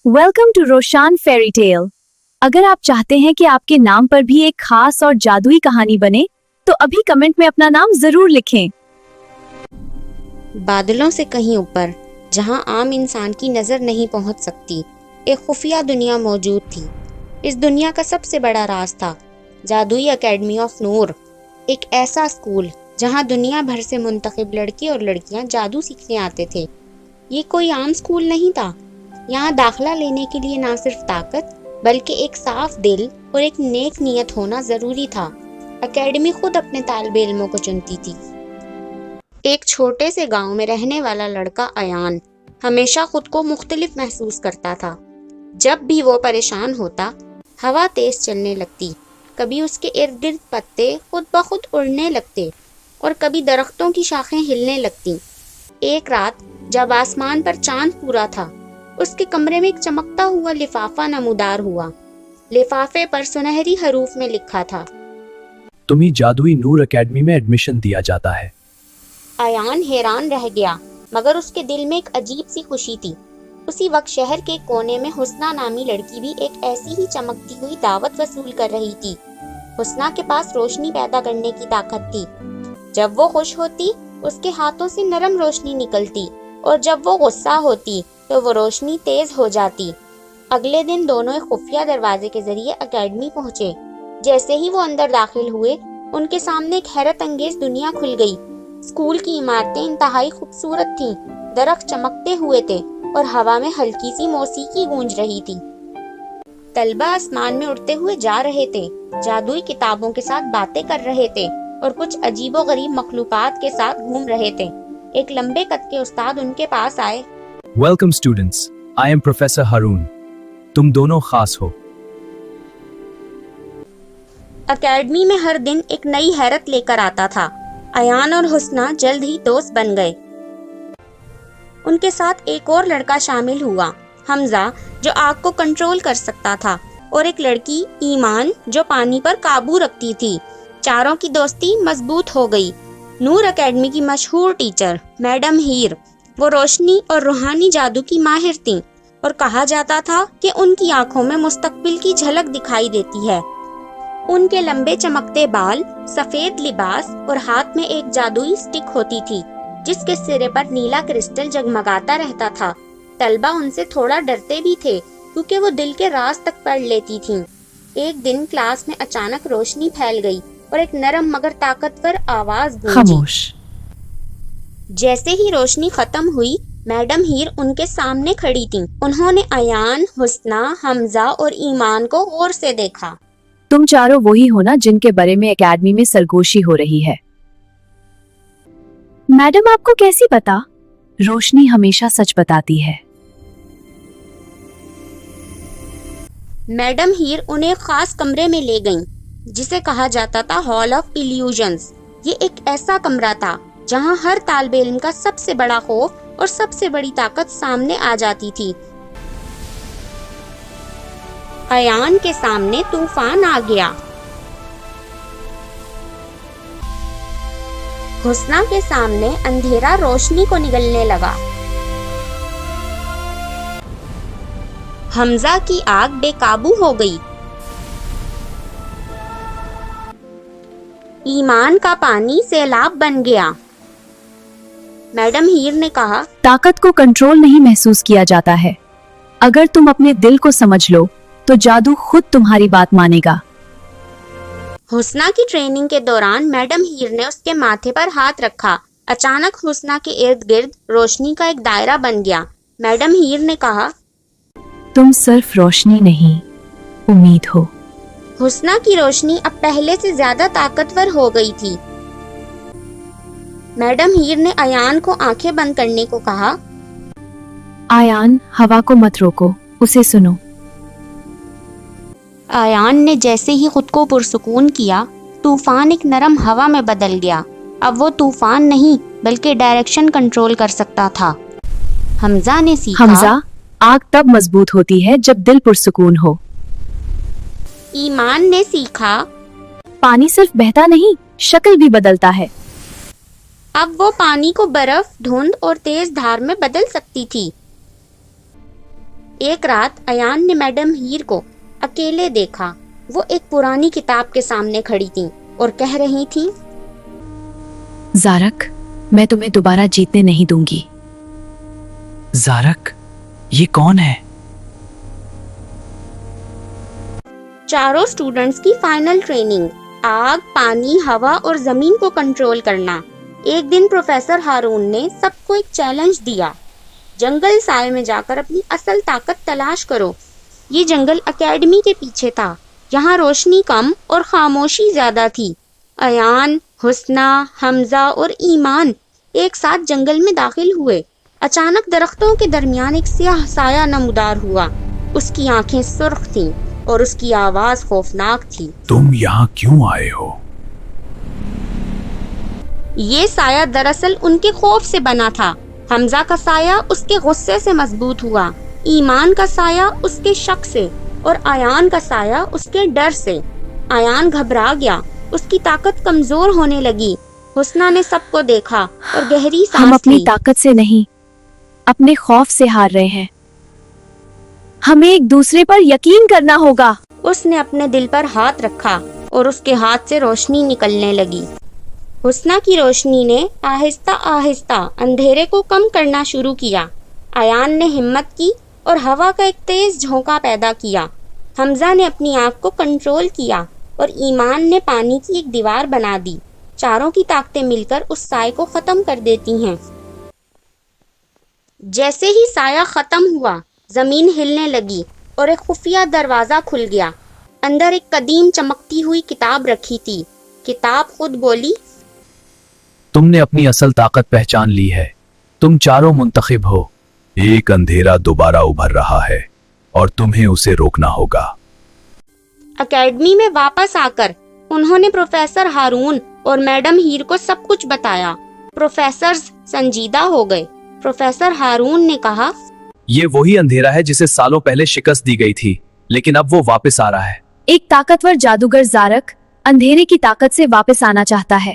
Welcome to Roshan fairy tale. अगर आप चाहते हैं कि आपके नाम पर भी एक खास और जादुई कहानी बने तो अभी कमेंट में अपना नाम जरूर लिखें। बादलों से कहीं ऊपर, जहां आम इंसान की नज़र नहीं पहुंच सकती, एक खुफिया दुनिया मौजूद थी। इस दुनिया का सबसे बड़ा राज था जादुई एकेडमी ऑफ नूर, एक ऐसा स्कूल जहां दुनिया भर से मुंतखब लड़के और लड़कियां जादू सीखने आते थे। ये कोई आम स्कूल नहीं था। यहाँ दाखिला लेने के लिए ना सिर्फ ताकत बल्कि एक साफ दिल और एक नेक नियत होना ज़रूरी था। एकेडमी खुद अपने तालिबे इल्मों को चुनती थी। एक छोटे से गांव में रहने वाला लड़का अयान हमेशा खुद को मुख्तलिफ महसूस करता था। जब भी वो परेशान होता, हवा तेज चलने लगती, कभी उसके इर्द गिर्द पत्ते खुद ब खुद उड़ने लगते और कभी दरख्तों की शाखें हिलने लगती। एक रात जब आसमान पर चांद पूरा था, उसके कमरे में एक चमकता हुआ लिफाफा नमूदार हुआ। लिफाफे पर सुनहरी हरूफ में लिखा था, तुम्हें जादुई नूर एकेडमी में एडमिशन दिया जाता है। अयान हैरान रह गया, मगर उसके दिल में एक अजीब सी खुशी थी। उसी वक्त शहर के कोने में हुस्ना नामी लड़की भी एक ऐसी ही चमकती हुई दावत वसूल कर रही थी। हुस्ना के पास रोशनी पैदा करने की ताकत थी। जब वो खुश होती, उसके हाथों से नरम रोशनी निकलती और जब वो गुस्सा होती तो वो रोशनी तेज हो जाती। अगले दिन दोनों एक खुफिया दरवाजे के जरिए एकेडमी पहुंचे। जैसे ही वो अंदर दाखिल हुए, उनके सामने एक हैरत अंगेज दुनिया खुल गई। स्कूल की इमारतें इंतहाई खूबसूरत थीं, दरख्त चमकते हुए थे और हवा में हल्की सी मौसीकी गूंज रही थी। तलबा आसमान में उड़ते हुए जा रहे थे, जादुई किताबों के साथ बातें कर रहे थे और कुछ अजीबो गरीब मखलूकात के साथ घूम रहे थे। एक लंबे कद के उस्ताद उनके पास आए। Welcome students, I am professor Haroon. तुम दोनों खास हो। एकेडमी में हर दिन एक नई हैरत लेकर आता था। अयान और हुस्ना जल्द ही दोस्त बन गए। उनके साथ एक और लड़का शामिल हुआ, हमजा, जो आग को कंट्रोल कर सकता था, और एक लड़की ईमान, जो पानी पर काबू रखती थी। चारों की दोस्ती मजबूत हो गई। नूर एकेडमी की मशहूर टीचर मैडम हीर, वो रोशनी और रूहानी जादू की माहिर थीं और कहा जाता था कि उनकी आंखों में मुस्तकबिल की झलक दिखाई देती है। उनके लंबे चमकते बाल, सफेद लिबास और हाथ में एक जादुई स्टिक होती थी जिसके सिरे पर नीला क्रिस्टल जगमगाता रहता था। तलबा उनसे थोड़ा डरते भी थे क्योंकि वो दिल के राज तक पढ़ लेती थीं। एक दिन क्लास में अचानक रोशनी फैल गई और एक नरम मगर ताकतवर आवाज गूंजी। खामोश। जैसे ही रोशनी खत्म हुई, मैडम हीर उनके सामने खड़ी थीं। उन्होंने अयान, हुस्ना, हमजा और ईमान को गौर से देखा। तुम चारों वही हो ना जिनके बारे में एकेडमी में सरगोशी हो रही है? मैडम, आपको कैसी पता? रोशनी हमेशा सच बताती है। मैडम हीर उन्हें खास कमरे में ले गईं, जिसे कहा जाता था हॉल ऑफ इल्यूजन्स। ये एक ऐसा कमरा था जहां हर तालिबे इल्म का सबसे बड़ा खौफ और सबसे बड़ी ताकत सामने आ जाती थी। अयान के सामने तूफान आ गया। हुस्ना के सामने अंधेरा रोशनी को निगलने लगा। हमजा की आग बेकाबू हो गई। ईमान का पानी सैलाब बन गया। मैडम हीर ने कहा, ताकत को कंट्रोल नहीं महसूस किया जाता है। अगर तुम अपने दिल को समझ लो तो जादू खुद तुम्हारी बात मानेगा। हुस्ना की ट्रेनिंग के दौरान मैडम हीर ने उसके माथे पर हाथ रखा। अचानक हुस्ना के इर्द गिर्द रोशनी का एक दायरा बन गया। मैडम हीर ने कहा, तुम सिर्फ रोशनी नहीं, उम्मीद हो। हुस्ना की रोशनी अब पहले से ज्यादा ताकतवर हो गई थी। मैडम हीर ने अयान को आंखें बंद करने को कहा। आयान, हवा को मत रोको, उसे सुनो। अयान ने जैसे ही खुद को पुरसुकून किया, तूफान एक नरम हवा में बदल गया। अब वो तूफान नहीं बल्कि डायरेक्शन कंट्रोल कर सकता था। हमजा ने सीखा, हमजा, आग तब मजबूत होती है जब दिल पुरसुकून हो। ईमान ने सीखा, पानी सिर्फ बहता नहीं, शक्ल भी बदलता है। अब वो पानी को बर्फ, धुंध और तेज धार में बदल सकती थी। ایک رات ایان نے میڈم ہیر کو اکیلے دیکھا. وہ ایک پرانی کتاب کے سامنے کھڑی تھیں اور کہہ رہی تھیں, زارق, میں تمہیں دوبارہ جیتنے نہیں دوں گی. زارق, یہ کون ہے؟ چاروں اسٹوڈنٹس کی فائنل ٹریننگ, آگ, پانی, ہوا اور زمین کو کنٹرول کرنا. ایک دن پروفیسر ہارون نے سب کو ایک چیلنج دیا, جنگل سائے میں جا کر اپنی اصل طاقت تلاش کرو. یہ جنگل اکیڈمی کے پیچھے تھا. یہاں روشنی کم اور خاموشی زیادہ تھی. ایان, حسنہ, حمزہ اور ایمان ایک ساتھ جنگل میں داخل ہوئے. اچانک درختوں کے درمیان ایک سیاہ سایہ نمودار ہوا. اس کی آنکھیں سرخ تھیں اور اس کی آواز خوفناک تھی. تم یہاں کیوں آئے ہو؟ یہ سایہ دراصل ان کے خوف سے بنا تھا. حمزہ کا سایہ اس کے غصے سے مضبوط ہوا, ایمان کا سایہ اس کے شک سے اور ایان کا سایہ اس کے ڈر سے. ایان گھبرا گیا, اس کی طاقت کمزور ہونے لگی. حسنہ نے سب کو دیکھا اور گہری ہم سانس اپنی لی. طاقت سے نہیں, اپنے خوف سے ہار رہے ہیں. ہمیں ایک دوسرے پر یقین کرنا ہوگا. اس نے اپنے دل پر ہاتھ رکھا اور اس کے ہاتھ سے روشنی نکلنے لگی. حسنہ کی روشنی نے آہستہ آہستہ اندھیرے کو کم کرنا شروع کیا. ایان نے ہمت کی اور ہوا کا ایک تیز جھونکا پیدا کیا. حمزہ نے اپنی آنکھ کو کنٹرول کیا اور ایمان نے پانی کی ایک دیوار بنا دی. چاروں کی طاقتیں مل کر اس سائے کو ختم کر دیتی ہیں. جیسے ہی سایہ ختم ہوا, زمین ہلنے لگی اور ایک خفیہ دروازہ کھل گیا. اندر ایک قدیم چمکتی ہوئی کتاب رکھی تھی. کتاب خود بولی, تم نے اپنی اصل طاقت پہچان لی ہے. تم چاروں منتخب ہو. ایک اندھیرا دوبارہ ابھر رہا ہے اور تمہیں اسے روکنا ہوگا. اکیڈمی میں واپس آ کر انہوں نے پروفیسر ہارون اور میڈم ہیر کو سب کچھ بتایا. پروفیسرز سنجیدہ ہو گئے. پروفیسر ہارون نے کہا, یہ وہی اندھیرا ہے جسے سالوں پہلے شکست دی گئی تھی, لیکن اب وہ واپس آ رہا ہے. ایک طاقتور جادوگر زارق اندھیرے کی طاقت سے واپس آنا چاہتا ہے.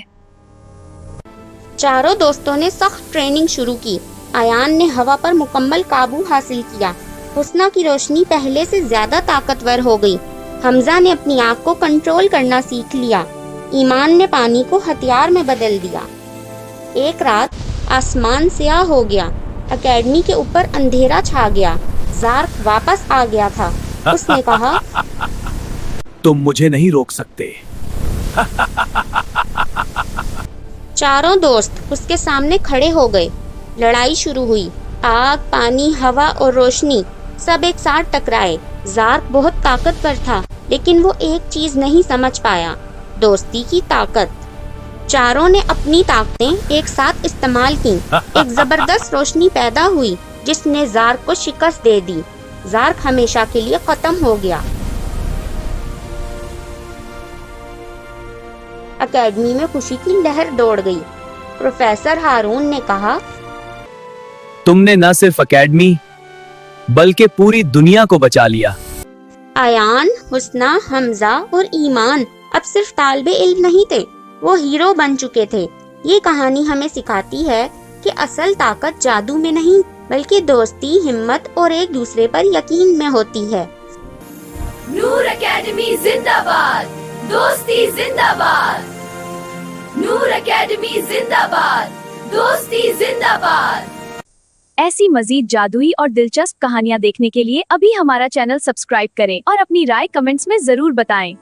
چاروں دوستوں نے سخت ٹریننگ شروع کی. ایان نے ہوا پر مکمل قابو حاصل کیا. حسنہ کی روشنی پہلے سے زیادہ طاقتور ہو گئی. حمزہ نے اپنی آنکھ کو کنٹرول کرنا سیکھ لیا. ایمان نے پانی کو ہتھیار میں بدل دیا. ایک رات آسمان سیاہ ہو گیا. اکیڈمی کے اوپر اندھیرا چھا گیا. زارق واپس آ گیا تھا. اس نے کہا, تم مجھے نہیں روک سکتے. چاروں دوست اس کے سامنے کھڑے ہو گئے. لڑائی شروع ہوئی. آگ, پانی, ہوا اور روشنی سب ایک ساتھ ٹکرائے. زارق بہت طاقتور تھا, لیکن وہ ایک چیز نہیں سمجھ پایا, دوستی کی طاقت. چاروں نے اپنی طاقتیں ایک ساتھ استعمال کی. ایک زبردست روشنی پیدا ہوئی جس نے زارق کو شکست دے دی. زارق ہمیشہ کے لیے ختم ہو گیا. اکیڈمی میں خوشی کی لہر دوڑ گئی. پروفیسر ہارون نے کہا, تم نے نہ صرف اکیڈمی بلکہ پوری دنیا کو بچا لیا. ایان, حسنہ, حمزہ اور ایمان اب صرف طالب علم نہیں تھے, وہ ہیرو بن چکے تھے. یہ کہانی ہمیں سکھاتی ہے کہ اصل طاقت جادو میں نہیں بلکہ دوستی, ہمت اور ایک دوسرے پر یقین میں ہوتی ہے. نور اکیڈمی زندہ باد, دوستی زندہ باد. نور اکیڈمی زندہ باد, دوستی زندہ باد. ایسی مزید جادوئی اور دلچسپ کہانیاں دیکھنے کے لیے ابھی ہمارا چینل سبسکرائب کریں اور اپنی رائے کمنٹس میں ضرور بتائیں.